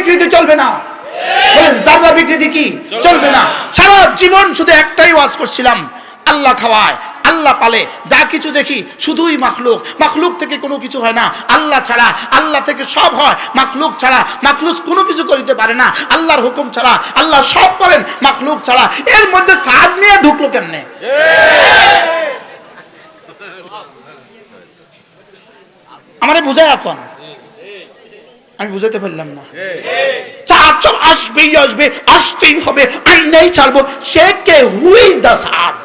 বিকৃতি চলবে না, বলেন যারা বিকৃতি কি চলবে না। সারা জীবন শুধু একটাই ওয়াজ করছিলাম, আল্লাহ খাওয়ায়, আল্লাহ পালে, যা কিছু দেখি শুধুই মাখলুক, মাখলুক থেকে কোনো কিছু হয় না, আল্লাহ ছাড়া, আল্লাহ থেকে সব হয়, মাখলুক ছাড়া মাখলুক কোনো কিছু করিতে পারে না, আল্লাহর হুকুম ছাড়া আল্লাহ সব করেন, মাখলুক ছাড়া। এর মধ্যে সাদ নিয়ে ঢুকলো কেমনে? আমারে বুঝায় এখন, আমি বুঝাতে পারলাম না। চাচল আসবেই আসবে, আসতেই হবে, আইনাই ছাড়বো, সে কে? হু ইজ দ্য সাদ?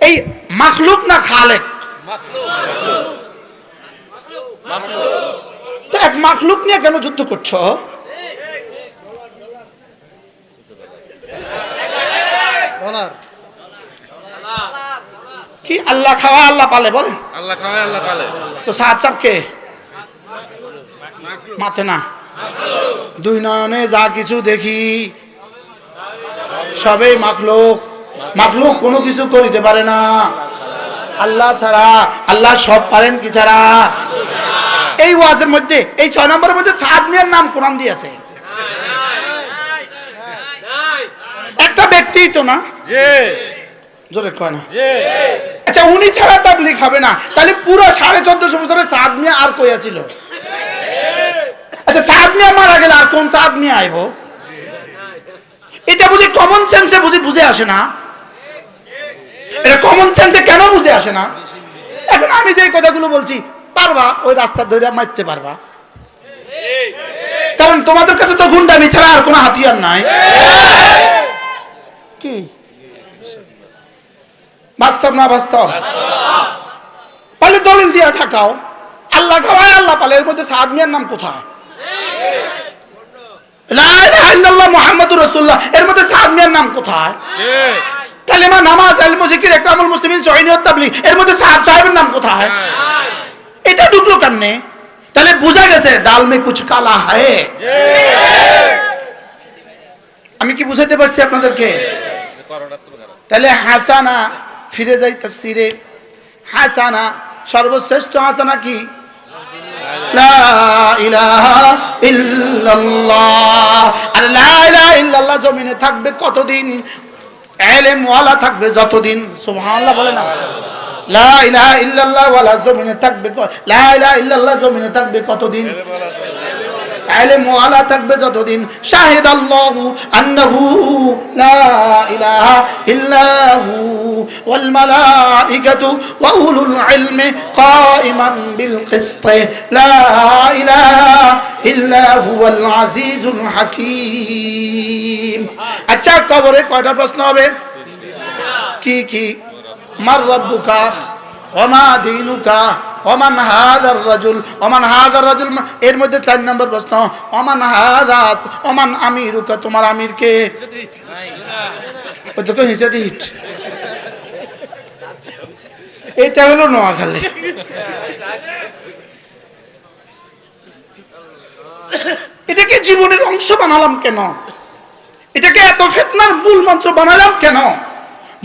এই মাখলুক না খালেক? তো এক মাখলুক নিয়ে কেন যুদ্ধ করছো? কি আল্লাহ খাওয়া আল্লাহ পালে, বলেন আল্লাহ খাওয়ায় আল্লাহ পালে। তো সাদ সাব কে? মাথে না, দুই নয়নে যা কিছু দেখি সবই মাখলুক, মাখলুক কোনো কিছু করিতে পারে না আল্লাহ ছাড়া। আল্লাহ সব পারেন কি ছাড়া? এই ওয়াজের মধ্যে, এই 6 নম্বরের মধ্যে সাদ মিয়ার নাম কোরআন দিয়েছে। একটা ব্যক্তি তো না, জোরে কয় না। আচ্ছা, উনি ছাড়া তাবলীগ হবে না, তাহলে পুরো 1450 বছরে সাদ মিয়া আর কই আছিল? আচ্ছা, সাদ মিয়া মারা গেলে আর কোন সাদ মিয়া আইব? এটা বুঝি কমন সেন্সে বুঝে আসে না? এটা কমন সেন্সে কেন বুঝে আসে না? এখন আমি যে কথাগুলো বলছি, পারবা ওই রাস্তা ধরে মারতে পারবা, কারণ তোমাদের কাছে তো গুন্ডামি ছাড়া আর কোনো হাতিয়ার নাই। কি বাস্তব না বাস্তব? তাহলে দলিল দিয়ে ঠাকাও, আল্লাহ খাওয়ায় আল্লাহ পালে, এর মধ্যে সাদ মিয়ার নাম কোথায়? লা ইলাহা ইল্লাল্লাহ মুহাম্মাদুর রাসূলুল্লাহ, এর মধ্যে সাদ মিয়ার নাম কোথায়? কালেমা, নামাজ, ইলম, জিকির, ইকরামুল মুসলিমিন, সহিনিয়ত, তাবলীগ, এর মধ্যে সাদ সাহেবের নাম কোথায়? এটা ঢুকলো কেমনে? তাহলে বোঝা গেছে ডাল মে কুছ কালা है। আমি কি বুঝাতে পারছি আপনাদেরকে? তাহলে হাসানা, ফিরে যাই তাফসীরে, হাসানা, সর্বশ্রেষ্ঠ হাসানা কি? লা ইলাহা ইল্লাল্লাহ। আর লা ইলাহা ইল্লাল্লাহ জমিনে থাকবে কতদিন? ইলম ওয়ালা থাকবে যতদিন। সুবহানাল্লাহ বলে না? লা ইলাহা ইল্লাল্লাহ ওয়ালা জমিনে থাকবে, লা ইলাহা ইল্লাল্লাহ জমিনে থাকবে কতদিন? ইলম ওয়ালা থাকবে যতদিন। শাহিদাল্লাহু আন্নাহু লা ইলাহা ইল্লাহু ওয়াল মালাইকাতু ওয়া উলুল ইলমি কাইমান বিল কিসত লা ইলাহা ইল্লা হুয়াল আজিজুল হাকীম। আচ্ছা, কবরে কয়টা প্রশ্ন হবে? কি কি? মার রাব্বুকা ওয়া মা দীনুকা ওয়া মান হাযার রাজুল, ওয়া মান হাযার রাজুল, এর মধ্যে 4 নম্বর প্রশ্ন, ওয়া মান হাযাস, ওয়া মান আমিরুকা, তোমার আমির কে? ওই তো কই হিসেবে হিট, এটা হলো নোয়াখালী। এটাকে জীবনের অংশ বানালাম কেন? এটাকে এত ফিতনার মূল মন্ত্র বানালাম কেন?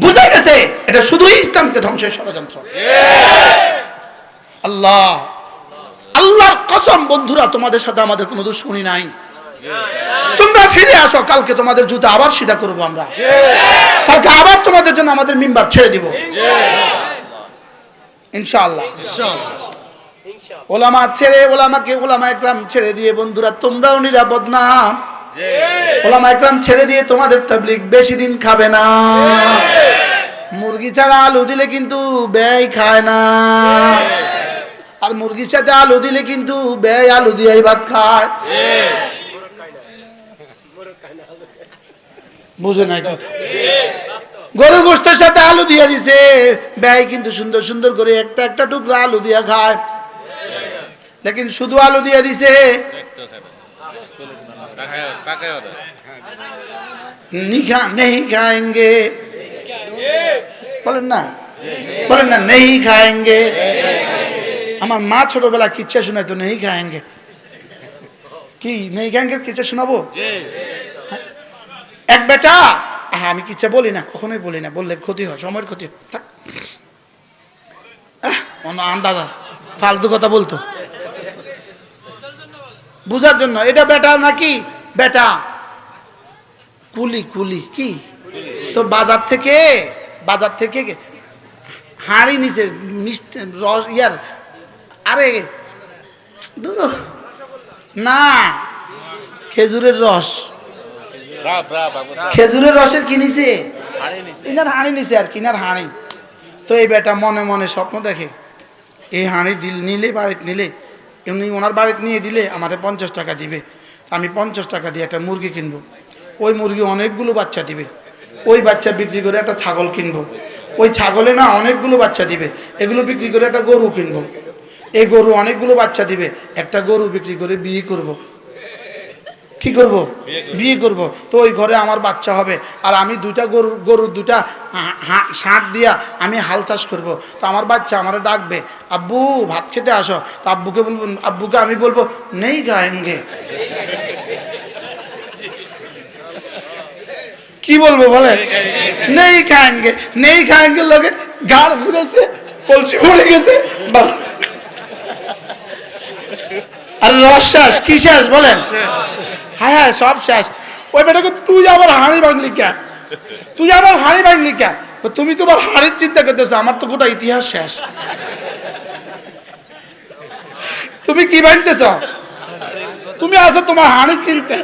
বুঝা গেছে এটা শুধুই ইসলামকে ধ্বংসের ষড়যন্ত্র। আল্লাহ, আল্লাহর কসম বন্ধুরা, তোমাদের সাথে আমাদের কোনো দুশ্মনী নাই। তোমরা ফিরে আসো, কালকে তোমাদের জুতা আবার সিধা করবো আমরা, কালকে আবার তোমাদের জন্য আমাদের মিম্বার ছেড়ে দিব ইনশাআল্লাহ। ওলামা ছেড়ে, ওলামাকে, ওলামা একরাম ছেড়ে দিয়ে বন্ধুরা তোমরাও নিরাপদ না। ওলামা একরাম ছেড়ে দিয়ে তোমাদের তাবলীগ বেশি দিন খাবে না। মুরগি ছাড়া আলু দিলে কিন্তু ব্যয় খায় না, আর মুরগির সাথে আলু দিলে কিন্তু ব্যয় আলু দিয়েই ভাত খায়। বুঝে নাই কথা? গরু গোশতের সাথে আলু দিয়ে দিছে, ব্যয় কিন্তু সুন্দর সুন্দর করে একটা একটা টুকরা আলু দিয়া খায়, লেকিন শুধু আলু দিয়ে দিছে नहीं खाएंगे, বলেন না, বলেন না नहीं खाएंगे। আমার মা ছোটবেলা কিচ্ছা শোনায় তো नहीं खाएंगे। কি नहीं खाएंगे কিচ্ছা শোনাবো? এক বেটা, আমি কিচ্ছা বলি না, কখনোই বলি না, বললে ক্ষতি হয়, সময়ের ক্ষতি হয়। আন্দাজা ফালতু কথা বলতো। বুঝার জন্য। এটা বেটা নাকি বেটা কুলি কুলি কি তো বাজার থেকে হাঁড়ি নিচে মিষ্টি রস ইয়ার আরে না খেজুরের রস খেজুরের রসের কি নিছে ইনার হাঁড়ি নিছে আর কিনার হাঁড়ি। তো এই বেটা মনে মনে স্বপ্ন দেখে এই হাঁড়ি নিলে বাড়িতে নিলে এমনি ওনার বাড়িতে নিয়ে দিলে আমাদের 50 টাকা দিবে, আমি 50 টাকা দিয়ে একটা মুরগি কিনবো, ওই মুরগি অনেকগুলো বাচ্চা দিবে, ওই বাচ্চা বিক্রি করে একটা ছাগল কিনবো, ওই ছাগলে না অনেকগুলো বাচ্চা দিবে, এগুলো বিক্রি করে একটা গরু কিনবো, এই গরু অনেকগুলো বাচ্চা দিবে, একটা গরু বিক্রি করে বিয়ে করব। কি করব? বিয়ে করব। তো ওই ঘরে আমার বাচ্চা হবে আর আমি গরুর দুটা ষাঁট দিয়া আমি হাল চাষ করব। তো আমার বাচ্চা আমারে ডাকবে, আব্বু ভাত খেতে আসো। তো আব্বুকে আমি বলবো নেই খায়েঙ্গে। কি বলবো বলেন? নেই খায়েঙ্গে লোকে গাড় ঘুরেছে, কলসি পড়ে গেছে, আর রস শেষ। কি শেষ বলেন? হ্যাঁ হ্যাঁ সব শেষ। ওই বেটাকে তুই আবার হাঁড়ি ভাঙলি কে? তুমি তোমার হাঁড়ির চিন্তা করতেছো, আমার তো গোটা ইতিহাস শেষ। তুমি কি ভাঙতেছ? তুমি আছো তোমার হাঁড়ির চিন্তা,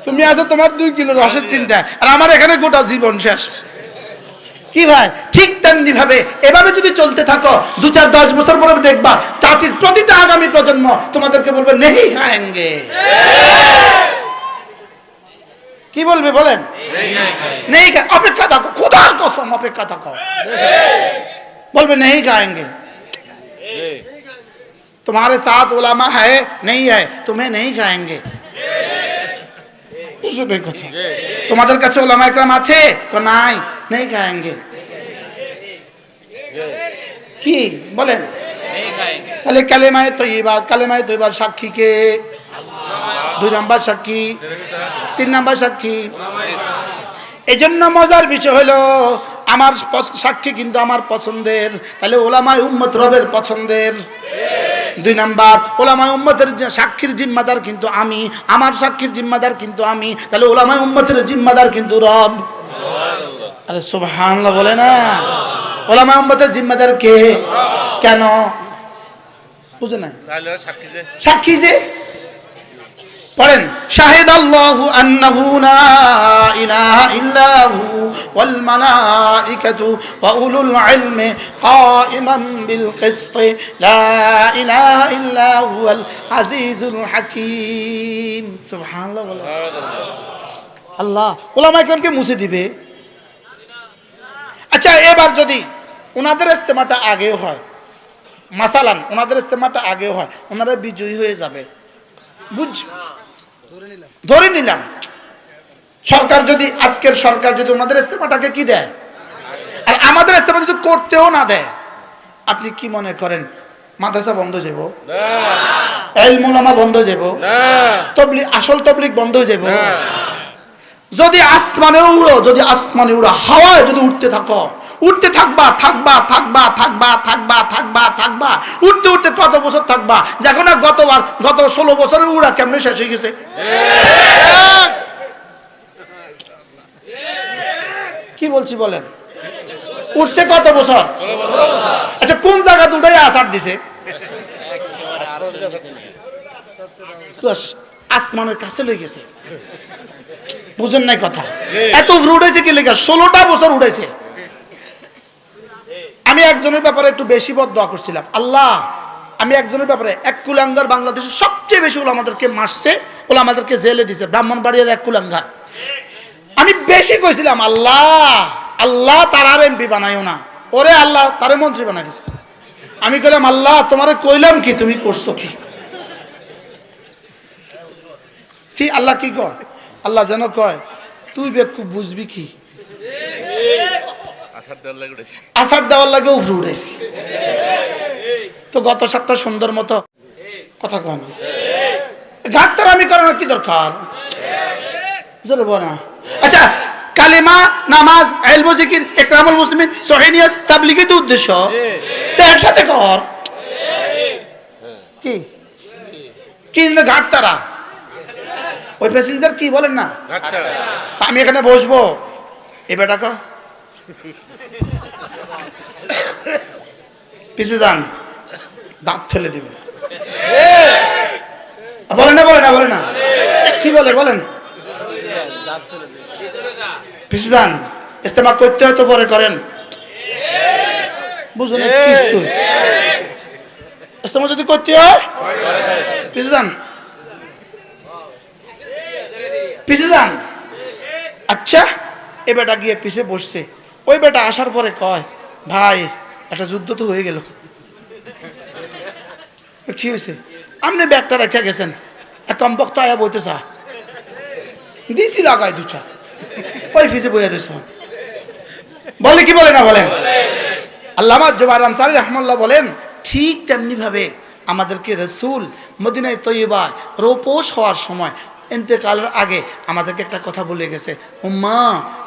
তুমি আছো তোমার 2 কিলো রসের চিন্তা, আর আমার এখানে গোটা জীবন শেষ। কি ভাই? ঠিক তেমনি ভাবে এভাবে যদি চলতে থাকো 2-4-10 বছর পরে দেখবা জাতির প্রতিটা আগামী প্রজন্ম তোমাদেরকে বলবে নেই খায়েঙ্গে। কি বলবে বলেন? নেই। অপেক্ষা থাকো, খোদার কসম অপেক্ষা থাকো, বলবে নেই খায়েঙ্গে। तुम्हारे साथ उलामा है नहीं है, तुम्हें नहीं खाएंगे। কথা তোমাদের কাছে উলামা একরাম আছে? নাই, নেই খাएंगे। কি বলেন? তাহলে কালেমায়ে তৈয়বা সাক্ষী কে? 2 নাম্বার সাক্ষী, 3 নাম্বার সাক্ষী। এজন্য মজার বিষয় হলো আমার সাক্ষী কিন্তু আমার পছন্দের, তাহলে উলামায়ে উম্মত রবের পছন্দের। 2 নাম্বার উলামায়ে উম্মতের সাক্ষীর জিম্মাদার কিন্তু আমি, আমার সাক্ষীর জিম্মাদার কিন্তু আমি, তাহলে উলামায়ে উম্মতের জিম্মাদার কিন্তু রব। আরে সুবহানাল্লাহ বলে না? উলামায়ে উম্মতের জিম্মাদার কে? কেন বুঝে না? সাক্ষী যে পড়েন শাহিদাল্লাহু আন্নাহু লা ইলাহা ইল্লাহু ওয়াল মালাইকাতু ওয়া উলুল ইলমি কাইমান বিল কিসত লা ইলাহা ইল্লা হুয়াল আজিজুল হাকীম। সুবহানাল্লাহ বলেন। আল্লাহ উলামায়ে কেরামকে মুছে দিবে। আচ্ছা এবার যদি ওনাদের ইস্তেমাটা আগে হয়, মাসালান ওনাদের ইস্তেমাটা আগে হয়, ওনারা বিজয়ী হয়ে যাবে, বুঝ ধরে নিলাম সরকার যদি আজকের সরকার যদি ওনাদের ইস্তেমাটাকে কি দেয় আর আমাদের ইস্তেমা যদি করতেও না দেয়, আপনি কি মনে করেন মাদ্রাসা বন্ধ হয়ে যাব? না। ইলম উলামা বন্ধ হয়ে যাব? না। তাবলীগ আসল তাবলীগ বন্ধ হয়ে যাব? না। যদি আসমানে উড়ো, যদি আসমানে উড়ো হাওয়ায় যদি উঠতে থাকো, উঠতে থাকবা উঠতে উঠতে কত বছর থাকবা? দেখো না গত 16 বছরের উড়া কেমনে শেষ হয়ে গেছে। কি বলছি বলেন? উঠছে কত বছর? আচ্ছা কোন জায়গাতে উঠাই আসার দিছে? আসমানের কাছে লই গেছে। বুঝেন নাই কথা? এত উঠাইছে কি লেগে? 16টা বছর উঠাইছে। আমি একজনের ব্যাপারে একটু বেশি বদদোয়া করছিলাম, আল্লাহ আমি একজনের ব্যাপারে, এক কুলাঙ্গার বাংলাদেশের সবচেয়ে বেশি ওলামাদেরকে মারছে, ওলামাদেরকে জেলে দিছে, ব্রাহ্মণবাড়িয়ার এক কুলাঙ্গার। আমি বেশি কইছিলাম আল্লাহ তার আর এমপি বানাইও না, ওরে আল্লাহ তারে মন্ত্রী বানাই দিছে। আমি কইলাম আল্লাহ তোমারে কইলাম কি, তুমি করছো কি? কি আল্লাহ কি কয়? আল্লাহ যেন কয় তুই খুব বুঝবি কি, আসার দেওয়ার লাগে উপরে উঠেছি। তো গত সপ্তাহ সুন্দর মতো কথা কয় না, ঘাটতার আমি করানোর কি দরকার? আচ্ছা কালিমা, নামাজ, ইলম, জিকির, ইকরামুল মুসলিমিন, সহিনিয়ত, তাবলীগের তো উদ্দেশ্য, তো একসাথে কর। কি কি ঘাট তারা, ওই প্যাসেঞ্জার কি বলেন না, আমি এখানে বসবো, এ বেটাকা পিছে যান, দাঁত ফেলে দিব। বলে না বলে না বলে না, কি বলে বলেন, পিছে যান, ইস্তেমা করতে হয় তো পরে করেন, বুঝুন কিছু, ইস্তেমা যদি করতে হয় পিছে যান, পিছে যান। আচ্ছা, এ বেটা গিয়ে পিছে বসছে, ওই বেটা আসার পরে কয়, ভাই একটা যুদ্ধ তো হয়ে গেল। কি হয়েছে? আপনি ব্যাগটা রেখে গেছেন, কমপক্ত আয়া বইতে চা দিয়েছি লাগাই দুটা, ওই পিছে বইয়া রয়েছে। বলে কি বলে না বলেন? আল্লামা জুবাইর আনসারী রাহমাতুল্লাহ বলেন, ঠিক তেমনি ভাবে আমাদেরকে রাসূল মদিনায় তৈয়বায় রূপোশ হওয়ার সময় ইন্তেকালের আগে আমাদেরকে একটা কথা বলে গেছে, উম্মা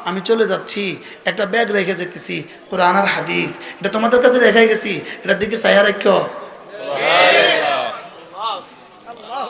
আমি চলে যাচ্ছি, একটা ব্যাগ রেখে যেতেছি, কোরআন আর হাদিস, এটা তোমাদের কাছে রেখে গেছি, এটার দিকে চাইয়া রাখো।